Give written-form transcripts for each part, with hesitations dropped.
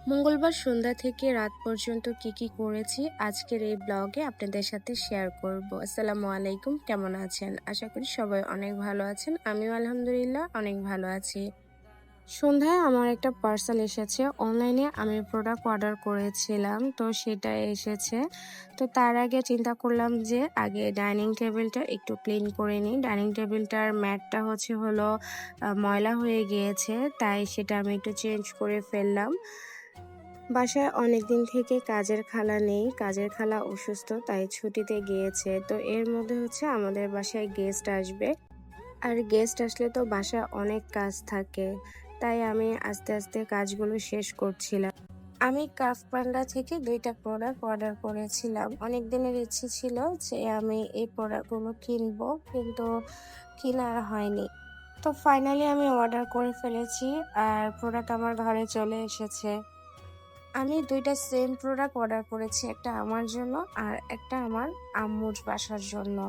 মঙ্গলবার সন্ধ্যা থেকে রাত পর্যন্ত কি করেছি আজকের এই ব্লগে আপনাদের সাথে শেয়ার করব। আসসালামু আলাইকুম, কেমন আছেন? আশা করি সবাই অনেক ভালো আছেন। আমিও আলহামদুলিল্লাহ অনেক ভালো আছি। সন্ধ্যায় আমার একটা পার্সেল এসেছে। অনলাইনে আমি প্রোডাক্ট অর্ডার করেছিলাম, তো সেটা এসেছে। তো তার আগে চিন্তা করলাম যে আগে ডাইনিং টেবিলটা একটু ক্লিন করে নিই। ডাইনিং টেবিলটার ম্যাটটা হলো ময়লা হয়ে গিয়েছে, তাই সেটা আমি একটু চেঞ্জ করে ফেললাম। বাসায় অনেকদিন থেকে কাজের খালা নেই, কাজের খালা অসুস্থ, তাই ছুটিতে গিয়েছে। তো এর মধ্যে আমাদের বাসায় গেস্ট আসবে, আর গেস্ট আসলে তো বাসায় অনেক কাজ থাকে, তাই আমি আস্তে আস্তে কাজগুলো শেষ করছিলাম। আমি ক্রাফট পান্ডা থেকে 2টা প্রোডাক্ট অর্ডার করেছিলাম। অনেক দিনের ইচ্ছে ছিল যে আমি এই প্রোডাক্টগুলো কিনবো, কিন্তু কিনা আর হয়নি। তো ফাইনালি আমি অর্ডার করে ফেলেছি, আর প্রোডাক্ট আমার ঘরে চলে এসেছে। আমি 2টা সেম প্রোডাক্ট অর্ডার করেছি, একটা আমার জন্য আর একটা আমার আম্মুর বাসার জন্য।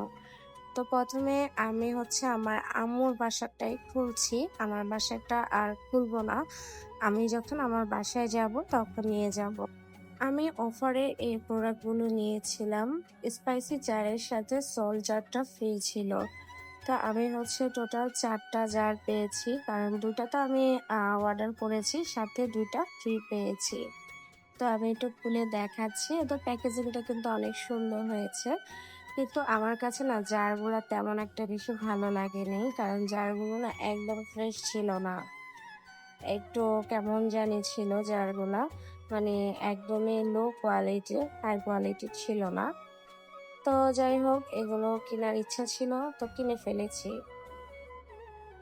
তো প্রথমে আমি আমার আম্মুর বাসারটাই খুলছি, আমার বাসারটা আর খুলবো না। আমি যখন আমার বাসায় যাব তখন নিয়ে যাব। আমি অফারে এই প্রোডাক্টগুলো নিয়েছিলাম। স্পাইসি জারের সাথে সল্ট জারটা ফ্রি ছিল। তো আমি টোটাল 4টা জার পেয়েছি, কারণ 2টা তো আমি অর্ডার করেছি, সাথে 2টা ফ্রি পেয়েছি। তো আমি একটু খুলে দেখাচ্ছি। তো প্যাকেজিংটা কিন্তু অনেক সুন্দর হয়েছে, কিন্তু আমার কাছে না জারগুলা তেমন একটা বেশি ভালো লাগেনি, কারণ জারগুলো না একদম ফ্রেশ ছিল না। একটু কেমন জানি ছিল জারগুলা, মানে একদমই লো কোয়ালিটি, হাই কোয়ালিটি ছিল না। তো যাই হোক, এগুলো কেনার ইচ্ছা ছিল, তো কিনে ফেলেছি।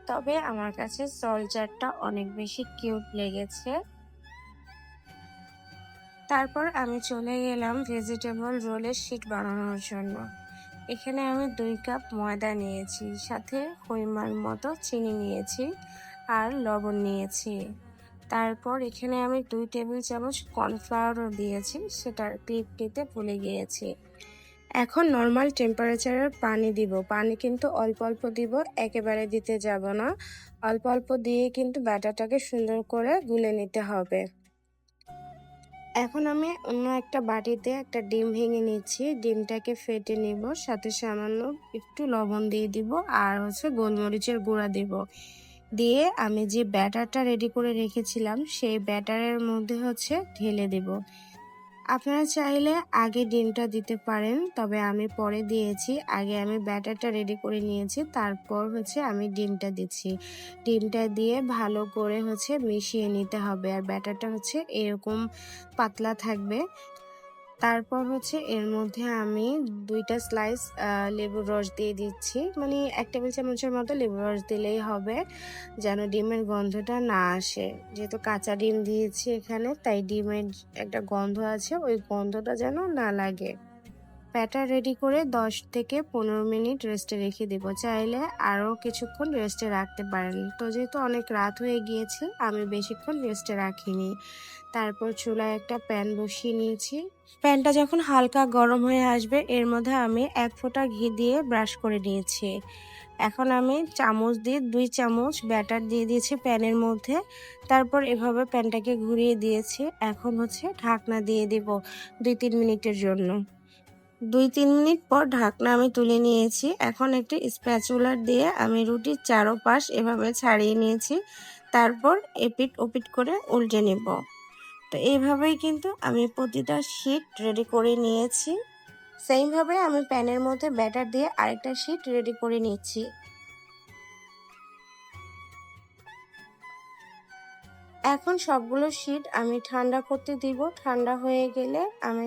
তবে আমার কাছে সল্ট জারটা অনেক বেশি কিউট লেগেছে। তারপর আমি চলে গেলাম ভেজিটেবল রোলের শিট বানানোর জন্য। এখানে আমি 2 কাপ ময়দা নিয়েছি, সাথে পরিমাণ মতো চিনি নিয়েছি, আর লবণ নিয়েছি। তারপর এখানে আমি 2 টেবিল চামচ কর্নফ্লাওয়ারও দিয়েছি, সেটার ক্লিপ নিতে ভুলে গিয়েছি। এখন নর্মাল টেম্পারেচারের পানি দিব। পানি কিন্তু অল্প অল্প দিব, একেবারে দিতে যাব না। অল্প অল্প দিয়ে কিন্তু ব্যাটারটাকে সুন্দর করে গুলে নিতে হবে। এখন আমি অন্য একটা বাটিতে একটা ডিম ভেঙে নিচ্ছি, ডিমটাকে ফেটে নিব, সাথে সামান্য একটু লবণ দিয়ে দিব, আর গোলমরিচের গুঁড়া দিব। দিয়ে আমি যে ব্যাটারটা রেডি করে রেখেছিলাম সেই ব্যাটারের মধ্যে ঢেলে দেব। আপনারা চাইলে আগে ডিমটা দিতে পারেন, তবে আমি পরে দিয়েছি। আগে আমি ব্যাটারটা রেডি করে নিয়েছি, তারপর আমি ডিমটা দিচ্ছি। ডিমটা দিয়ে ভালো করে মিশিয়ে নিতে হবে, আর ব্যাটারটা এরকম পাতলা থাকবে। তারপর এর মধ্যে আমি 2টা স্লাইস লেবুর রস দিয়ে দিচ্ছি, মানে 1 টেবিল চামচের মতো লেবুর রস দিলেই হবে, যেন ডিমের গন্ধটা না আসে। যেহেতু কাঁচা ডিম দিয়েছি এখানে, তাই ডিমের একটা গন্ধ আছে, ওই গন্ধটা যেন না লাগে। ব্যাটার রেডি করে 10 থেকে 15 মিনিট রেস্টে রেখে দেবো, চাইলে আরও কিছুক্ষণ রেস্টে রাখতে পারেন। তো যেহেতু অনেক রাত হয়ে গিয়েছে, আমি বেশিক্ষণ রেস্টে রাখিনি। তারপর চুলায় একটা প্যান বসিয়ে নিয়েছি। প্যানটা যখন হালকা গরম হয়ে আসবে, এর মধ্যে আমি 1 ফোঁটা ঘি দিয়ে ব্রাশ করে নিয়েছি। এখন আমি চামচ দিয়ে 2 চামচ ব্যাটার দিয়ে দিয়েছি প্যানের মধ্যে। তারপর এভাবে প্যানটাকে ঘুরিয়ে দিয়েছি। এখন ঢাকনা দিয়ে দিব 2-3 মিনিটের জন্য। 2-3 মিনিট পর ঢাকনা আমি তুলে নিয়েছি। এখন একটি স্প্যাচুলার দিয়ে আমি রুটির চারপাশ এভাবে ছাড়িয়ে নিয়েছি। তারপর এপিট ওপিট করে উল্টে নেব। তো এইভাবেই কিন্তু আমি প্রতিটা শিট রেডি করে নিয়েছি। সেইমভাবে আমি প্যানের মধ্যে ব্যাটার দিয়ে আরেকটা শিট রেডি করে নিচ্ছি। এখন সবগুলো শিট আমি ঠান্ডা করতে দিব। ঠান্ডা হয়ে গেলে আমি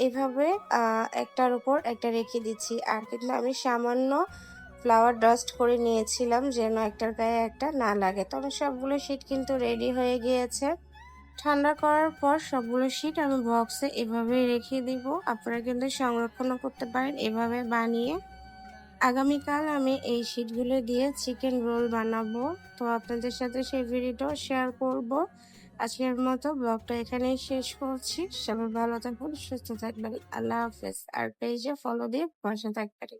এইভাবে একটার উপর একটা রেখে দিচ্ছি। আর কিন্তু আমি সামান্য ফ্লাওয়ার ডাস্ট করে নিয়েছিলাম, যেন একটার গায়ে একটা না লাগে। তবে সবগুলো শিট কিন্তু রেডি হয়ে গিয়েছে। ঠান্ডা করার পর সবগুলো শিট আমি বক্সে এভাবেই রেখে দিব। আপনারা কিন্তু সংরক্ষণও করতে পারেন এভাবে বানিয়ে। আগামীকাল আমি এই শিটগুলো দিয়ে চিকেন রোল বানাবো, তো আপনাদের সাথে সেই ভিডিওটাও শেয়ার করব। আজকের মতো ব্লগটা এখানেই শেষ করছি। সবাই ভালো থাকবেন, সুস্থ থাকবেন। আল্লাহ হাফেজ। আর পেজে ফলো দিয়ে পাশে থাকবেন।